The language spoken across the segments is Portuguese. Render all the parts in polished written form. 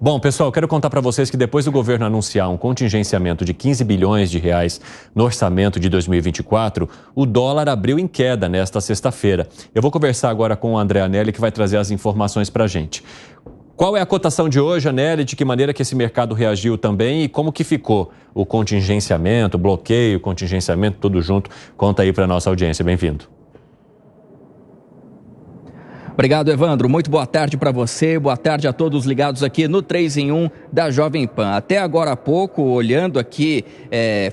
Bom, pessoal, quero contar para vocês que depois do governo anunciar um contingenciamento de 15 bilhões de reais no orçamento de 2024, o dólar abriu em queda nesta sexta-feira. Eu vou conversar agora com o André Anelli, que vai trazer as informações para a gente. Qual é a cotação de hoje, Anelli? De que maneira que esse mercado reagiu também e como que ficou o contingenciamento, o bloqueio, o contingenciamento, tudo junto? Conta aí para a nossa audiência. Bem-vindo. Obrigado, Evandro. Muito boa tarde para você, boa tarde a todos ligados aqui no 3 em 1 da Jovem Pan. Até agora há pouco, olhando aqui,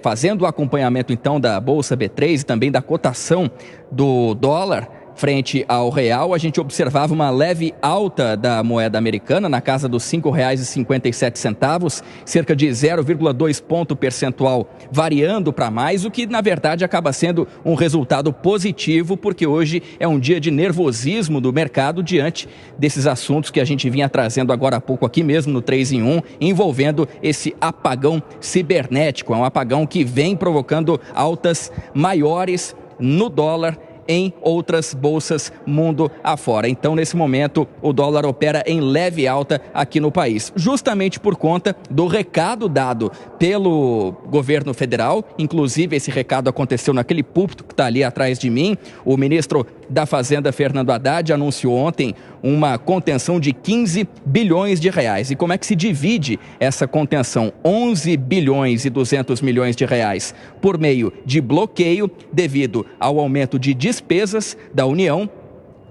fazendo o acompanhamento então da Bolsa B3 e também da cotação do dólar frente ao real, a gente observava uma leve alta da moeda americana na casa dos R$ 5,57, cerca de 0,2 ponto percentual variando para mais, o que na verdade acaba sendo um resultado positivo, porque hoje é um dia de nervosismo do mercado diante desses assuntos que a gente vinha trazendo agora há pouco aqui mesmo no 3 em 1, envolvendo esse apagão cibernético. É um apagão que vem provocando altas maiores no dólar em outras bolsas mundo afora. Então, nesse momento, o dólar opera em leve alta aqui no país, justamente por conta do recado dado pelo governo federal. Inclusive, esse recado aconteceu naquele púlpito que está ali atrás de mim. O ministro da Fazenda, Fernando Haddad, anunciou ontem uma contenção de 15 bilhões de reais. E como é que se divide essa contenção? 11 bilhões e 200 milhões de reais por meio de bloqueio devido ao aumento de despesas da União,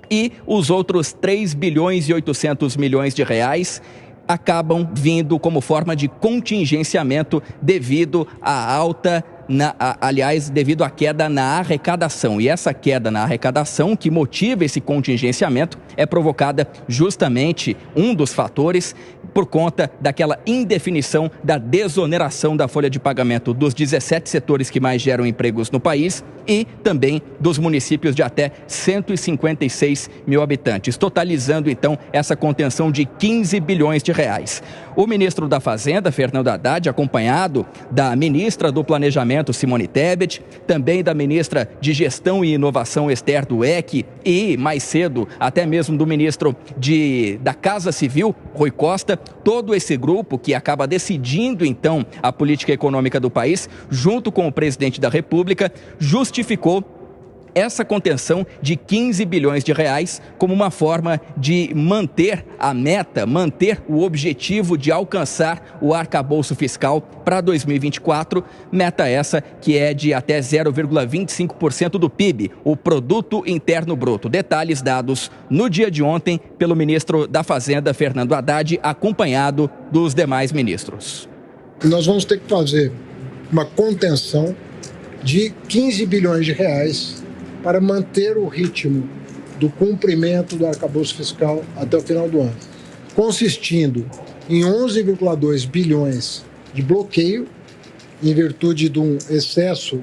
e os outros 3 bilhões e 800 milhões de reais acabam vindo como forma de contingenciamento devido à alta, devido à queda na arrecadação. E essa queda na arrecadação que motiva esse contingenciamento é provocada justamente, um dos fatores, por conta daquela indefinição da desoneração da folha de pagamento dos 17 setores que mais geram empregos no país e também dos municípios de até 156 mil habitantes, totalizando então essa contenção de 15 bilhões de reais. O ministro da Fazenda, Fernando Haddad, acompanhado da ministra do Planejamento, Simone Tebet, também da ministra de Gestão e Inovação, Esther Dweck, e mais cedo até mesmo do ministro da Casa Civil, Rui Costa, todo esse grupo que acaba decidindo então a política econômica do país, junto com o presidente da República, justificou essa contenção de 15 bilhões de reais como uma forma de manter a meta, manter o objetivo de alcançar o arcabouço fiscal para 2024, meta essa que é de até 0,25% do PIB, o Produto Interno Bruto. Detalhes dados no dia de ontem pelo ministro da Fazenda, Fernando Haddad, acompanhado dos demais ministros. Nós vamos ter que fazer uma contenção de 15 bilhões de reais para manter o ritmo do cumprimento do arcabouço fiscal até o final do ano, consistindo em 11,2 bilhões de bloqueio, em virtude de um excesso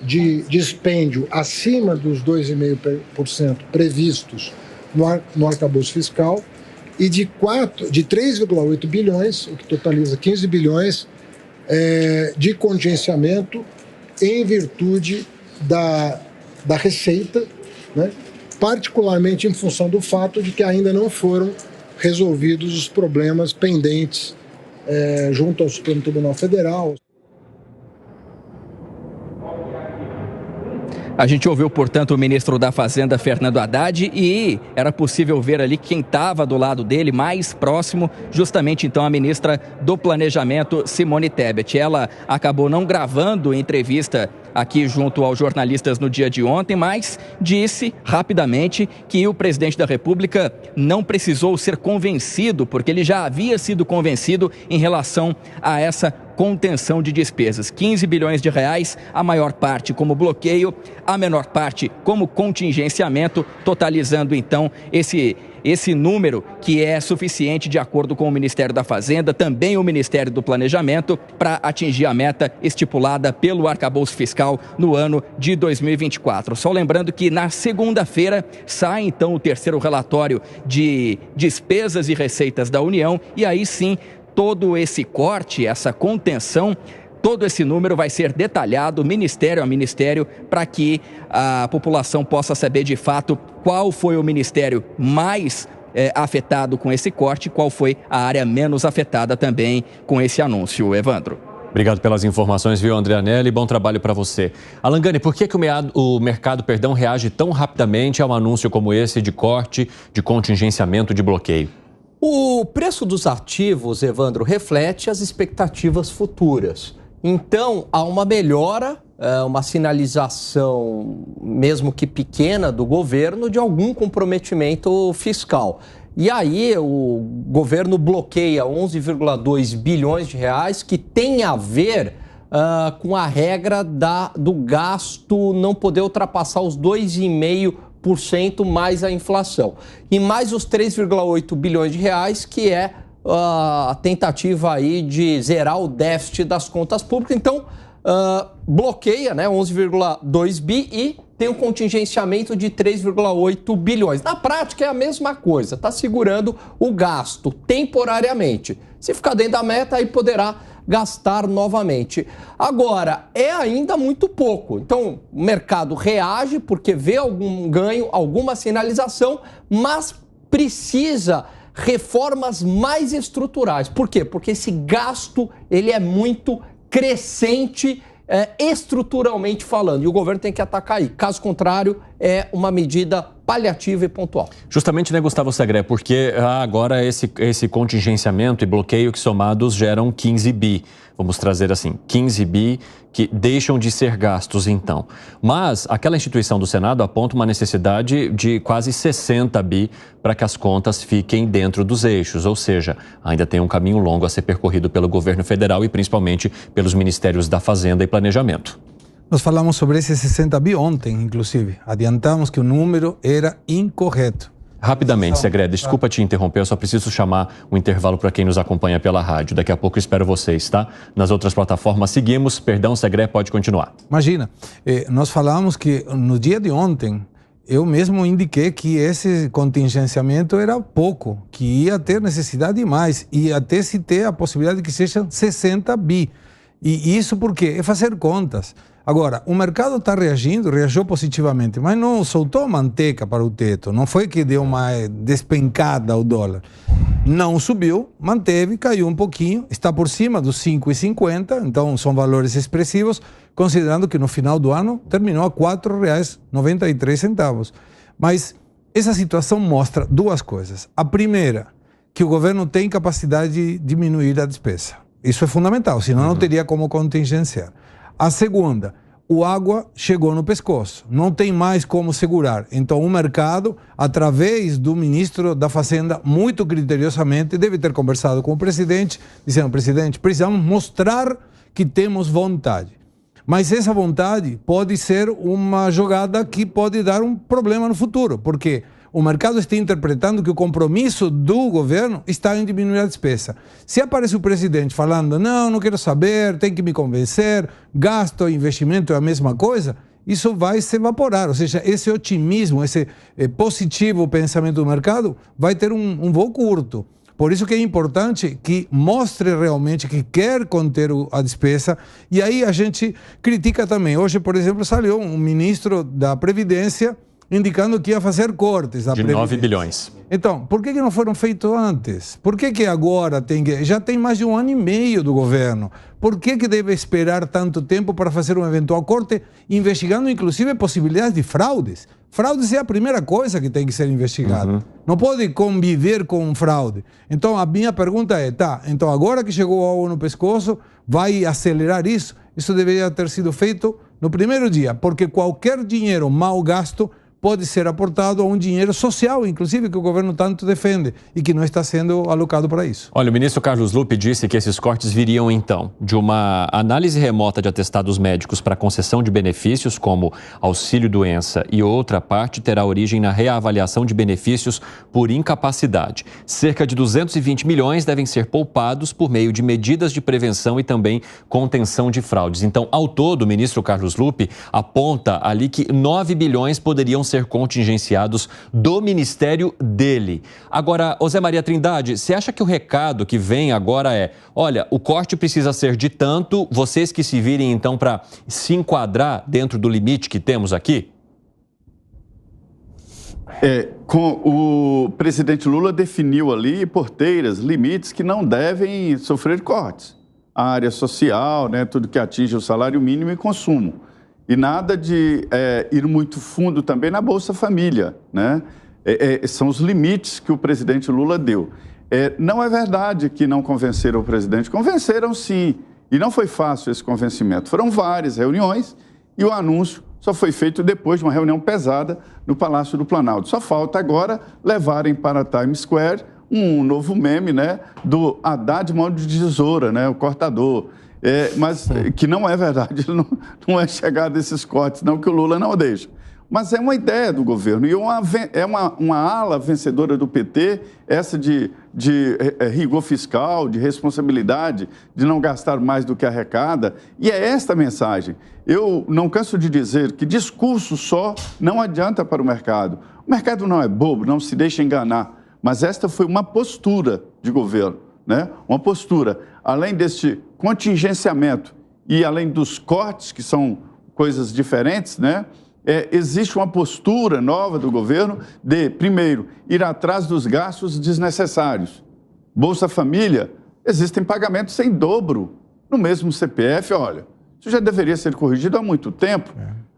de dispêndio acima dos 2,5% previstos no arcabouço fiscal, e de 3,8 bilhões, o que totaliza 15 bilhões, de contingenciamento em virtude da receita, né? Particularmente em função do fato de que ainda não foram resolvidos os problemas pendentes junto ao Supremo Tribunal Federal. A gente ouviu, portanto, o ministro da Fazenda, Fernando Haddad, e era possível ver ali quem estava do lado dele, mais próximo, justamente então a ministra do Planejamento, Simone Tebet. Ela acabou não gravando entrevista aqui junto aos jornalistas no dia de ontem, mas disse rapidamente que o presidente da República não precisou ser convencido, porque ele já havia sido convencido em relação a essa contenção de despesas. 15 bilhões de reais, a maior parte como bloqueio, a menor parte como contingenciamento, totalizando então esse número que é suficiente de acordo com o Ministério da Fazenda, também o Ministério do Planejamento, para atingir a meta estipulada pelo arcabouço fiscal no ano de 2024. Só lembrando que na segunda-feira sai então o terceiro relatório de despesas e receitas da União, e aí sim todo esse corte, essa contenção, todo esse número vai ser detalhado ministério a ministério para que a população possa saber de fato qual foi o ministério mais afetado com esse corte, qual foi a área menos afetada também com esse anúncio, Evandro. Obrigado pelas informações, viu, André Anelli? Bom trabalho para você. Alangani, por que o mercado reage tão rapidamente a um anúncio como esse de corte, de contingenciamento, de bloqueio? O preço dos ativos, Evandro, reflete as expectativas futuras. Então, há uma melhora, uma sinalização, mesmo que pequena, do governo de algum comprometimento fiscal. E aí o governo bloqueia 11,2 bilhões de reais, que tem a ver com a regra do gasto não poder ultrapassar os 2,5% mais a inflação. E mais os 3,8 bilhões de reais, que é a tentativa aí de zerar o déficit das contas públicas. Então, bloqueia, né, 11,2 bi e tem um contingenciamento de 3,8 bilhões. Na prática é a mesma coisa, está segurando o gasto temporariamente. Se ficar dentro da meta, aí poderá gastar novamente. Agora, é ainda muito pouco. Então, o mercado reage porque vê algum ganho, alguma sinalização, mas precisa reformas mais estruturais. Por quê? Porque esse gasto ele é muito crescente estruturalmente falando, e o governo tem que atacar aí. Caso contrário, é uma medida paliativa e pontual. Justamente, né, Gustavo Segré, porque agora esse contingenciamento e bloqueio que somados geram 15 bi. Vamos trazer assim, 15 bi que deixam de ser gastos então. Mas aquela instituição do Senado aponta uma necessidade de quase 60 bi para que as contas fiquem dentro dos eixos, ou seja, ainda tem um caminho longo a ser percorrido pelo governo federal e principalmente pelos ministérios da Fazenda e Planejamento. Nós falamos sobre esse 60 bi ontem, inclusive. Adiantamos que o número era incorreto. Rapidamente, Segré, desculpa te interromper, eu só preciso chamar o intervalo para quem nos acompanha pela rádio. Daqui a pouco eu espero vocês, tá? Nas outras plataformas seguimos. Perdão, Segré, pode continuar. Imagina, nós falamos que no dia de ontem, eu mesmo indiquei que esse contingenciamento era pouco, que ia ter necessidade de mais, e até se ter a possibilidade de que sejam 60 bi. E isso por quê? É fazer contas. Agora, o mercado está reagiu positivamente, mas não soltou manteca para o teto, não foi que deu uma despencada ao dólar. Não subiu, manteve, caiu um pouquinho, está por cima dos 5,50, então são valores expressivos, considerando que no final do ano terminou a R$ 4,93. Mas essa situação mostra duas coisas. A primeira, que o governo tem capacidade de diminuir a despesa. Isso é fundamental, senão não teria como contingenciar. A segunda, o água chegou no pescoço, não tem mais como segurar. Então o mercado, através do ministro da Fazenda, muito criteriosamente, deve ter conversado com o presidente, dizendo, presidente, precisamos mostrar que temos vontade. Mas essa vontade pode ser uma jogada que pode dar um problema no futuro, porque o mercado está interpretando que o compromisso do governo está em diminuir a despesa. Se aparece o presidente falando, não quero saber, tem que me convencer, gasto e investimento é a mesma coisa, isso vai se evaporar. Ou seja, esse otimismo, esse positivo pensamento do mercado vai ter um voo curto. Por isso que é importante que mostre realmente que quer conter a despesa. E aí a gente critica também. Hoje, por exemplo, saiu um ministro da Previdência indicando que ia fazer cortes da Previdência. De 9 bilhões. Então, por que não foram feitos antes? Por que agora já tem mais de 1 ano e meio do governo? Por que deve esperar tanto tempo para fazer um eventual corte, investigando inclusive possibilidades de fraudes? Fraudes é a primeira coisa que tem que ser investigada. Não pode conviver com fraude. Então, a minha pergunta é, então agora que chegou algo no pescoço, vai acelerar isso? Isso deveria ter sido feito no primeiro dia, porque qualquer dinheiro mal gasto pode ser aportado a um dinheiro social, inclusive, que o governo tanto defende e que não está sendo alocado para isso. Olha, o ministro Carlos Lupe disse que esses cortes viriam, então, de uma análise remota de atestados médicos para concessão de benefícios, como auxílio-doença, e outra parte terá origem na reavaliação de benefícios por incapacidade. Cerca de 220 milhões devem ser poupados por meio de medidas de prevenção e também contenção de fraudes. Então, ao todo, o ministro Carlos Lupe aponta ali que 9 bilhões poderiam ser contingenciados do ministério dele. Agora, José Maria Trindade, você acha que o recado que vem agora é, olha, o corte precisa ser de tanto, vocês que se virem então para se enquadrar dentro do limite que temos aqui? O presidente Lula definiu ali porteiras, limites que não devem sofrer cortes. A área social, né, tudo que atinge o salário mínimo e consumo. E nada de ir muito fundo também na Bolsa Família, né? São os limites que o presidente Lula deu. Não é verdade que não convenceram o presidente. Convenceram, sim. E não foi fácil esse convencimento. Foram várias reuniões e o anúncio só foi feito depois de uma reunião pesada no Palácio do Planalto. Só falta agora levarem para Times Square um novo meme, né, do Haddad mão de tesoura, né, o cortador. Mas que não é verdade, não é chegado a esses cortes, não, que o Lula não deixa. Mas é uma ideia do governo e é uma ala vencedora do PT, essa de rigor fiscal, de responsabilidade, de não gastar mais do que arrecada. E é esta a mensagem. Eu não canso de dizer que discurso só não adianta para o mercado. O mercado não é bobo, não se deixa enganar. Mas esta foi uma postura de governo, né? Uma postura, além deste contingenciamento e além dos cortes, que são coisas diferentes, né? Existe uma postura nova do governo de, primeiro, ir atrás dos gastos desnecessários. Bolsa Família, existem pagamentos em dobro no mesmo CPF. Olha, isso já deveria ser corrigido há muito tempo.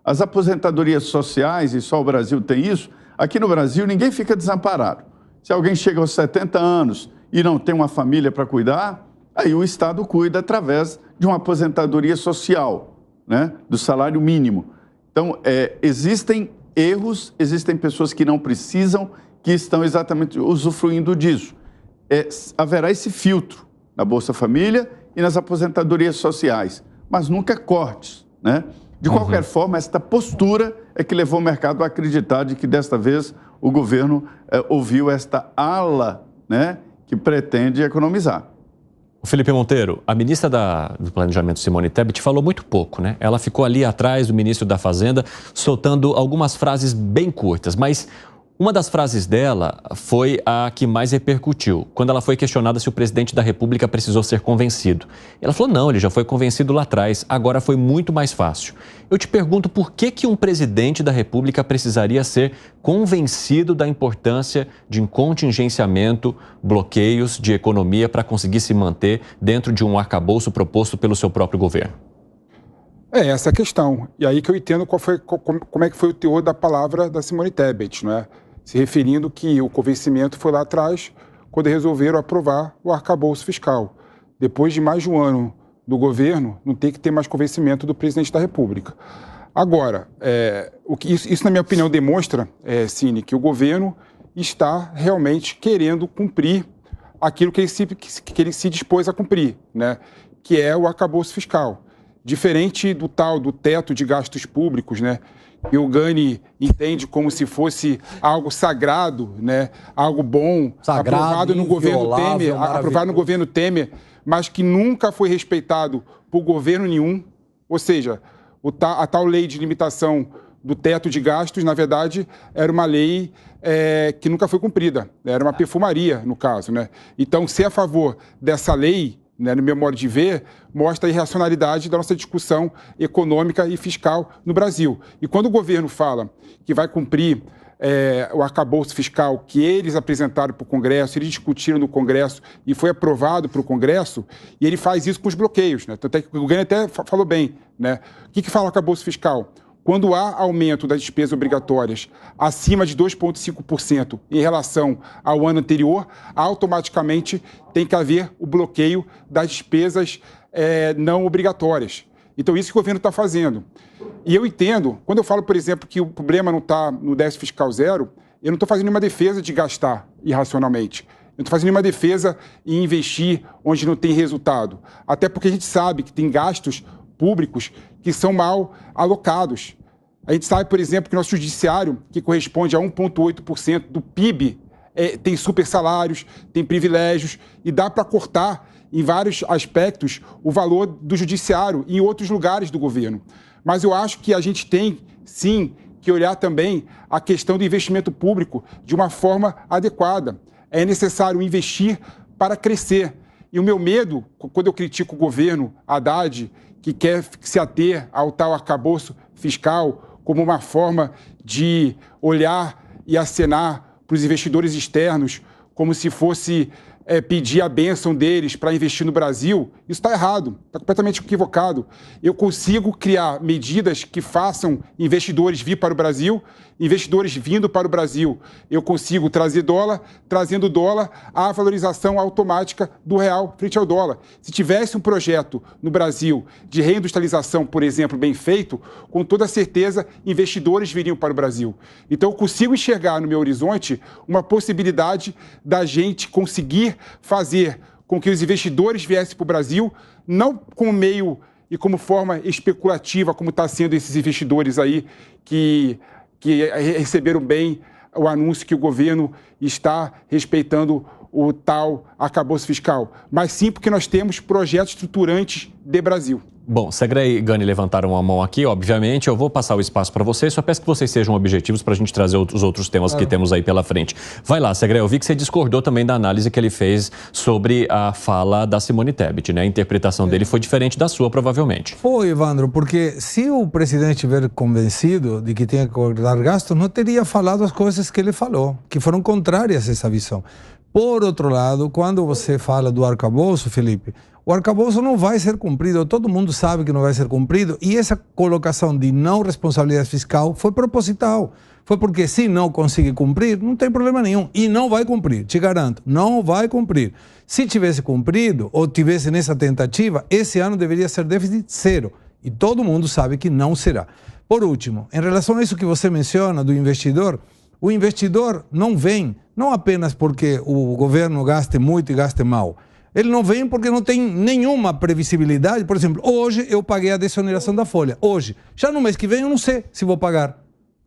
As aposentadorias sociais, e só o Brasil tem isso, aqui no Brasil ninguém fica desamparado. Se alguém chega aos 70 anos e não tem uma família para cuidar, aí o Estado cuida através de uma aposentadoria social, né, do salário mínimo. Então, existem erros, existem pessoas que não precisam, que estão exatamente usufruindo disso. Haverá esse filtro na Bolsa Família e nas aposentadorias sociais, mas nunca cortes, né? De qualquer forma, esta postura é que levou o mercado a acreditar de que, desta vez, o governo ouviu esta ala, né, que pretende economizar. Felipe Monteiro, a ministra do Planejamento, Simone Tebet, falou muito pouco, né? Ela ficou ali atrás do ministro da Fazenda, soltando algumas frases bem curtas, mas uma das frases dela foi a que mais repercutiu, quando ela foi questionada se o presidente da República precisou ser convencido. Ela falou, não, ele já foi convencido lá atrás, agora foi muito mais fácil. Eu te pergunto, por que um presidente da República precisaria ser convencido da importância de contingenciamento, bloqueios de economia para conseguir se manter dentro de um arcabouço proposto pelo seu próprio governo? Essa é a questão. E aí que eu entendo como é que foi o teor da palavra da Simone Tebet, não é? Se referindo que o convencimento foi lá atrás, quando resolveram aprovar o arcabouço fiscal. Depois de mais de um ano do governo, não tem que ter mais convencimento do presidente da República. Agora, isso na minha opinião demonstra, Cine, que o governo está realmente querendo cumprir aquilo que ele se dispôs a cumprir, né? Que é o arcabouço fiscal. Diferente do teto de gastos públicos, né? Que o Gani entende como se fosse algo sagrado, né? Algo bom, sagrado, aprovado no governo Temer, mas que nunca foi respeitado por governo nenhum. Ou seja, a tal lei de limitação do teto de gastos, na verdade, era uma lei que nunca foi cumprida. Era uma perfumaria, no caso, né? Então, ser a favor dessa lei, né, no meu modo de ver, mostra a irracionalidade da nossa discussão econômica e fiscal no Brasil. E quando o governo fala que vai cumprir o arcabouço fiscal que eles apresentaram para o Congresso, eles discutiram no Congresso e foi aprovado para o Congresso, e ele faz isso com os bloqueios, né? Tanto é que o governo até falou bem, né? O que fala o arcabouço fiscal? Quando há aumento das despesas obrigatórias acima de 2,5% em relação ao ano anterior, automaticamente tem que haver o bloqueio das despesas não obrigatórias. Então, isso que o governo está fazendo. E eu entendo, quando eu falo, por exemplo, que o problema não está no déficit fiscal zero, eu não estou fazendo nenhuma defesa de gastar irracionalmente. Eu estou fazendo nenhuma defesa em investir onde não tem resultado. Até porque a gente sabe que tem gastos públicos que são mal alocados. A gente sabe, por exemplo, que nosso judiciário, que corresponde a 1,8% do PIB, tem super salários, tem privilégios, e dá para cortar, em vários aspectos, o valor do judiciário em outros lugares do governo. Mas eu acho que a gente tem, sim, que olhar também a questão do investimento público de uma forma adequada. É necessário investir para crescer. E o meu medo, quando eu critico o governo Haddad, que quer se ater ao tal arcabouço fiscal como uma forma de olhar e acenar para os investidores externos como se fosse pedir a bênção deles para investir no Brasil, isso está errado, está completamente equivocado. Eu consigo criar medidas que façam investidores vir para o Brasil, investidores vindo para o Brasil, eu consigo trazer dólar, trazendo dólar, a valorização automática do real frente ao dólar. Se tivesse um projeto no Brasil de reindustrialização, por exemplo, bem feito, com toda certeza investidores viriam para o Brasil. Então eu consigo enxergar no meu horizonte uma possibilidade da gente conseguir fazer com que os investidores viessem para o Brasil, não como meio e como forma especulativa, como está sendo esses investidores aí que receberam bem o anúncio que o governo está respeitando o tal arcabouço fiscal, mas sim porque nós temos projetos estruturantes de Brasil. Bom, Segra e Gani levantaram a mão aqui, obviamente. Eu vou passar o espaço para vocês, só peço que vocês sejam objetivos para a gente trazer os outros temas que temos aí pela frente. Vai lá, Segra, eu vi que você discordou também da análise que ele fez sobre a fala da Simone Tebet, né? A interpretação dele foi diferente da sua, provavelmente. Foi, Evandro, porque se o presidente estiver convencido de que tinha que cortar gastos, não teria falado as coisas que ele falou, que foram contrárias a essa visão. Por outro lado, quando você fala do arcabouço, Felipe, o arcabouço não vai ser cumprido, todo mundo sabe que não vai ser cumprido, e essa colocação de não responsabilidade fiscal foi proposital. Foi porque se não conseguir cumprir, não tem problema nenhum, e não vai cumprir, te garanto, não vai cumprir. Se tivesse cumprido, ou tivesse nessa tentativa, esse ano deveria ser déficit zero, e todo mundo sabe que não será. Por último, em relação a isso que você menciona do investidor, o investidor não vem, não apenas porque o governo gaste muito e gaste mal. Ele não vem porque não tem nenhuma previsibilidade. Por exemplo, hoje eu paguei a desoneração da folha. Hoje. Já no mês que vem eu não sei se vou pagar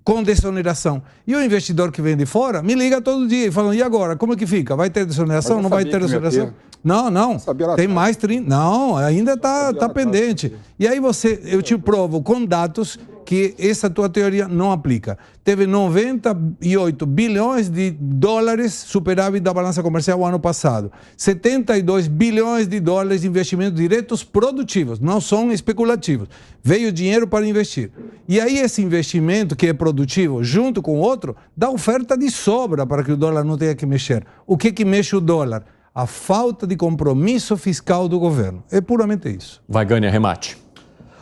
com desoneração. E o investidor que vem de fora me liga todo dia e fala, e agora? Como é que fica? Vai ter desoneração? Não vai ter desoneração? Não. Tem mais 30. Não, ainda está pendente. E aí eu te provo com dados que essa tua teoria não aplica. Teve 98 bilhões de dólares superávit da balança comercial o ano passado. 72 bilhões de dólares de investimentos diretos produtivos, não são especulativos. Veio dinheiro para investir. E aí esse investimento que é produtivo, junto com outro, dá oferta de sobra para que o dólar não tenha que mexer. O que mexe o dólar? A falta de compromisso fiscal do governo. É puramente isso. Vai, Gani, arremate.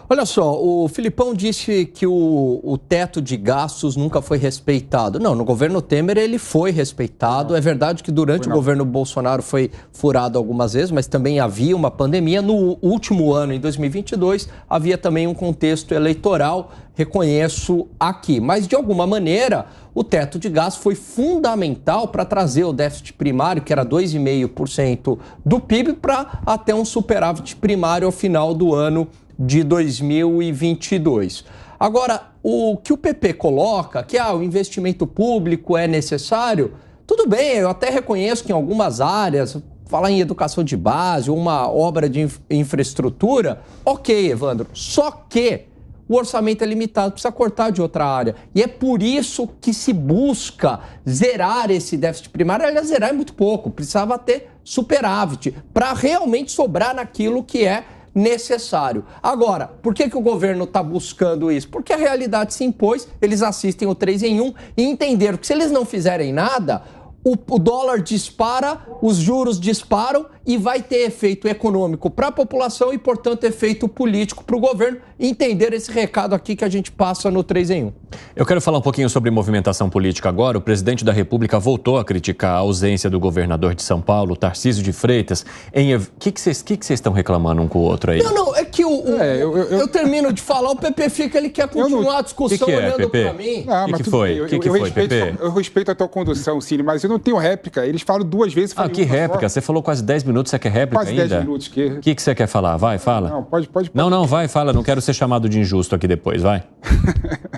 Olha só, o Filipão disse que o teto de gastos nunca foi respeitado. Não, no governo Temer ele foi respeitado. É verdade que durante o governo Bolsonaro foi furado algumas vezes, mas também havia uma pandemia. No último ano, em 2022, havia também um contexto eleitoral, reconheço aqui. Mas, de alguma maneira, o teto de gastos foi fundamental para trazer o déficit primário, que era 2,5% do PIB, para até um superávit primário ao final do ano de 2022. Agora, o que o PP coloca, que o investimento público é necessário, tudo bem, eu até reconheço que em algumas áreas, falar em educação de base, uma obra de infraestrutura, ok, Evandro, só que o orçamento é limitado, precisa cortar de outra área. E é por isso que se busca zerar esse déficit primário. Aliás, zerar é muito pouco, precisava ter superávit para realmente sobrar naquilo que é necessário. Agora, por que o governo está buscando isso? Porque a realidade se impôs, eles assistem o 3 em 1 e entenderam que se eles não fizerem nada, o dólar dispara, os juros disparam e vai ter efeito econômico para a população e, portanto, efeito político para o governo. Entender esse recado aqui que a gente passa no 3 em 1. Eu quero falar um pouquinho sobre movimentação política agora. O presidente da República voltou a criticar a ausência do governador de São Paulo, Tarcísio de Freitas. O que vocês estão reclamando um com o outro aí? Não, é que eu termino de falar, o PP fica, ele quer continuar a discussão olhando para mim. O que foi? O que foi, PP? Eu respeito a tua condução, Cine, mas eu não tenho réplica. Eles falam duas vezes. Que réplica? Você falou quase 10 minutos, você quer réplica quase ainda? 10 minutos. O que você quer falar? Vai, fala. Não, pode. Não, vai, fala. Não quero ser chamado de injusto aqui depois, vai.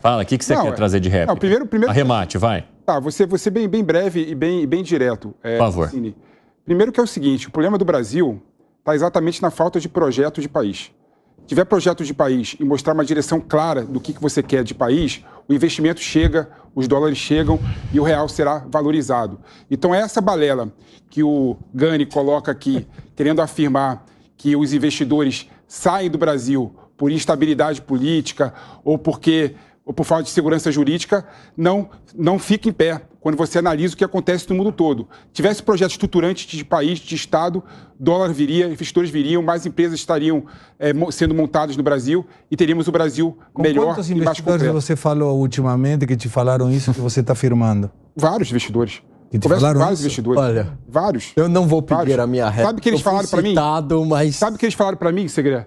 Fala, o que você quer trazer de réplica? Não, primeiro... Arremate, vai. Tá, você bem breve e bem direto. Por favor. Cine. Primeiro que é o seguinte, o problema do Brasil está exatamente na falta de projeto de país. Se tiver projeto de país e mostrar uma direção clara do que você quer de país, o investimento chega, os dólares chegam e o real será valorizado. Então é essa balela que o Gani coloca aqui, querendo afirmar que os investidores saem do Brasil por instabilidade política ou porque ou por falta de segurança jurídica, não fica em pé quando você analisa o que acontece no mundo todo. Tivesse projeto estruturante de país, de Estado, dólar viria, investidores viriam, mais empresas estariam sendo montadas no Brasil e teríamos o Brasil melhor e mais completo. Quantos investidores você falou ultimamente que te falaram isso que você está afirmando? Vários investidores. Que te falaram vários isso? investidores. Olha, vários. Eu não vou pedir a minha reta. Sabe o que eles falaram para mim? Mas... Sabe o que eles falaram para mim, Segredo?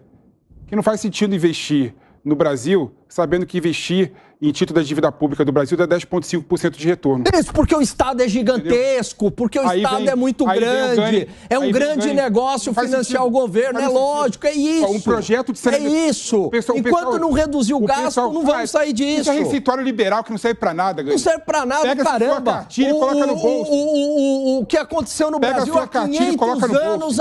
Que não faz sentido investir no Brasil, sabendo que investir em título da dívida pública do Brasil dá 10,5% de retorno. Isso, porque o Estado é gigantesco, entendeu? Porque o Estado é muito grande, é um grande negócio financiar o governo, é lógico, é isso. Um projeto de saneamento. É isso. Enquanto não reduzir o gasto, não vamos sair disso. Isso é receituário liberal que não serve pra nada, Não serve pra nada, caramba. Sua cartilha e coloca no bolso. O que aconteceu no Brasil há 500 anos,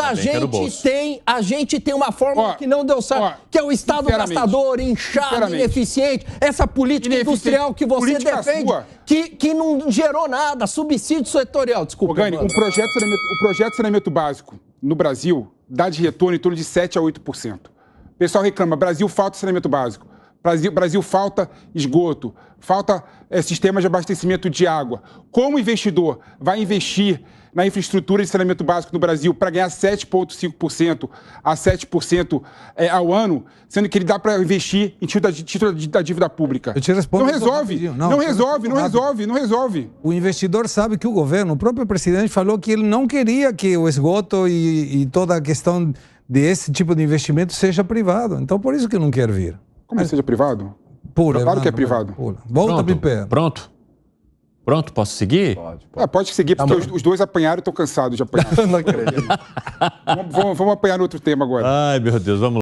a gente tem uma fórmula que não deu certo, que é o Estado gastador, inchado, ineficiente, essa política industrial que você defende, que não gerou nada, subsídio setorial, desculpa. Gani, o projeto de saneamento básico no Brasil dá de retorno em torno de 7% a 8%. O pessoal reclama, Brasil falta saneamento básico, Brasil falta esgoto, falta sistema de abastecimento de água. Como investidor vai investir na infraestrutura de saneamento básico no Brasil para ganhar 7,5% a 7% ao ano, sendo que ele dá para investir em título da dívida pública. Eu te respondo. Não resolve. Não resolve. O investidor sabe que o governo, o próprio presidente falou que ele não queria que o esgoto e toda a questão desse tipo de investimento seja privado. Então, por isso que não quer vir. Como seja privado? Pula, claro que é privado. Pula. Volta de pé. Pronto, posso seguir? Pode seguir, porque os dois apanharam e estão cansados de apanhar. Não acredito. Vamos apanhar no outro tema agora. Ai, meu Deus, vamos lá.